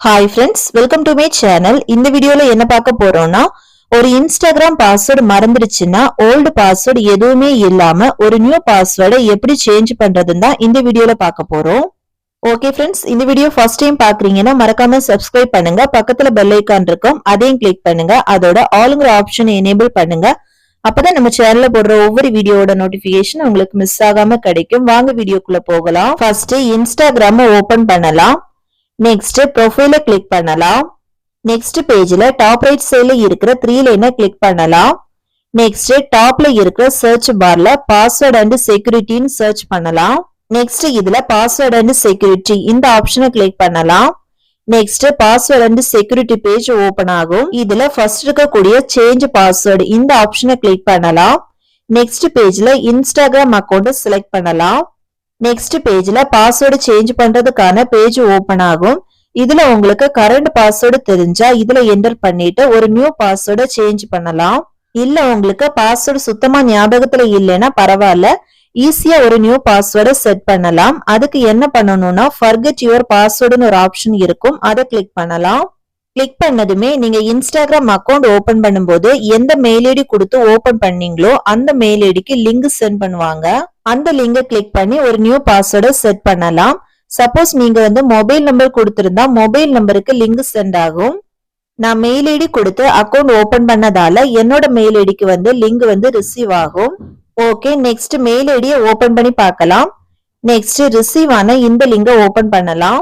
Hi friends, welcome to my channel. இந்த வீடியோல என்ன பார்க்க போறோம்னா ஒரு Instagram பாஸ்வேர்ட் மறந்துடுச்சுன்னா ஓல்ட் பாஸ்வேர்ட் எதுவுமே இல்லாம ஒரு நியூ பாஸ்வேர்டை எப்படி சேஞ்ச் பண்றதுன்னு தான் இந்த வீடியோல பார்க்க போறோம். ஓகே ஃப்ரெண்ட்ஸ், இந்த வீடியோ ஃபர்ஸ்ட் டைம் பாக்குறீங்கன்னா மறக்காம சப்ஸ்கிரைப் பண்ணுங்க. பக்கத்துல பெல் ஐகான் இருக்கும், அதையும் கிளிக் பண்ணுங்க. அதோட ஆல்ங்கிற ஆப்ஷனை எனேபிள் பண்ணுங்க. அப்பதான் நம்ம சேனல்ல போடுற ஒவ்வொரு வீடியோட நோட்டிபிகேஷன் உங்களுக்கு மிஸ் ஆகாம கிடைக்கும். வாங்க வீடியோக்குள்ள போகலாம். ஃபர்ஸ்ட் Instagram ஓபன் பண்ணலாம். நெக்ஸ்ட் ப்ரொஃபைல கிளிக் பண்ணலாம். நெக்ஸ்ட் பேஜ்ல டாப் ரைட் சைடுல இருக்கிற 3 லைனை கிளிக் பண்ணலாம். நெக்ஸ்ட் டாப்ல இருக்கிற சர்ச் பார்ல பாஸ்வேர்ட் அண்ட் செக்யூரிட்டின்னு சர்ச் பண்ணலாம். நெக்ஸ்ட் இதுல பாஸ்வேர்ட் அண்ட் செக்யூரிட்டி இந்த ஆப்ஷனை கிளிக் பண்ணலாம். Next password and security page open ஆகும். இதுல ஃபர்ஸ்ட் இருக்கக்கூடிய சேஞ்ச் பாஸ்வேர்ட் இந்த ஆப்ஷனை கிளிக் பண்ணலாம். நெக்ஸ்ட் பேஜ்ல இன்ஸ்டாகிராம் அக்கௌண்ட் செலக்ட் பண்ணலாம். நெக்ஸ்ட் பேஜ்ல பாஸ்வேர்டு சேஞ்ச் பண்றதுக்கான பேஜ் ஓபன் ஆகும். இதுல உங்களுக்கு கரண்ட் பாஸ்வேர்டு தெரிஞ்சா இதுல என்டர் பண்ணிட்டு ஒரு நியூ பாஸ்வேர்டை சேஞ்ச் பண்ணலாம். இல்ல உங்களுக்கு பாஸ்வேர்டு சுத்தமா ஞாபகத்துல இல்லைன்னா பரவாயில்ல, ஈஸியா ஒரு நியூ பாஸ்வேர்டை செட் பண்ணலாம். அதுக்கு என்ன பண்ணணும்னா forget your passwordன்னு ஒரு ஆப்ஷன் இருக்கும், அதை கிளிக் பண்ணலாம். கிளிக் பண்ணதுமே நீங்க இன்ஸ்டாகிராம் அக்கௌண்ட் ஓபன் பண்ணும்போது எந்த மெயில் ஐடி கொடுத்து ஓபன் பண்ணீங்களோ அந்த மெயில் ஐடிக்கு லிங்க் சென்ட் பண்ணுவாங்க. அந்த லிங்கை கிளிக் பண்ணி ஒரு நியூ பாஸ்வேர்டை செட் பண்ணலாம். சப்போஸ் நீங்க மொபைல் நம்பர் கொடுத்திருந்தா மொபைல் நம்பருக்கு லிங்க் சென்ட் ஆகும். நான் மெயில் ஐடி கொடுத்து அக்கௌண்ட் ஓபன் பண்ணதால என்னோட மெயில் ஐடிக்கு லிங்க் ரிசீவ் ஆகும். ஓகே, நெக்ஸ்ட் மெயில் ஐடியை ஓபன் பண்ணி பார்க்கலாம். நெக்ஸ்ட் ரிசீவ் ஆன இந்த லிங்கை ஓபன் பண்ணலாம்.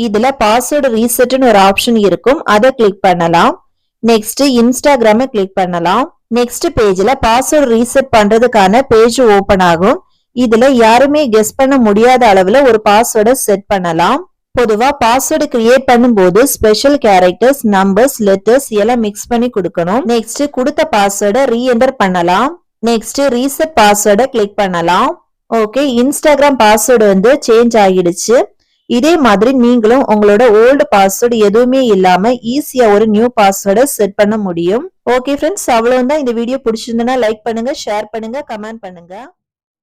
இதுல பாஸ்வேர்டு ரீசெட்னு ஒரு ஆப்ஷன் இருக்கும், அதை கிளிக் பண்ணலாம். நெக்ஸ்ட் இன்ஸ்டாகிராமை கிளிக் பண்ணலாம். நெக்ஸ்ட் பேஜ்ல பாஸ்வேர்டு ரீசெட் பண்றதுக்கான பேஜ் ஓபன் ஆகும். இதுல யாருமே கெஸ் பண்ண முடியாத அளவுல ஒரு பாஸ்வேர்டை செட் பண்ணலாம். பொதுவா பாஸ்வேர்டு கிரியேட் பண்ணும்போது ஸ்பெஷல் கேரக்டர்ஸ், நம்பர்ஸ், லெட்டர்ஸ் எல்லாம் மிக்ஸ் பண்ணி கொடுக்கணும். நெக்ஸ்ட் கொடுத்த பாஸ்வேர்டை ரீஎன்டர் பண்ணலாம். நெக்ஸ்ட் ரீசெட் பாஸ்வேர்டை கிளிக் பண்ணலாம். ஓகே, இன்ஸ்டாகிராம் பாஸ்வேர்டு சேஞ்ச் ஆகிடுச்சு. இதே மாதிரி நீங்களும் உங்களோட ஓல்டு பாஸ்வேர்டு எதுவுமே இல்லாம ஈஸியா ஒரு நியூ பாஸ்வேர்டை செட் பண்ண முடியும். ஓகே ஃப்ரெண்ட்ஸ், அவ்வளவுதான். இந்த வீடியோ பிடிச்சிருந்தனா லைக் பண்ணுங்க, ஷேர் பண்ணுங்க, கமெண்ட் பண்ணுங்க.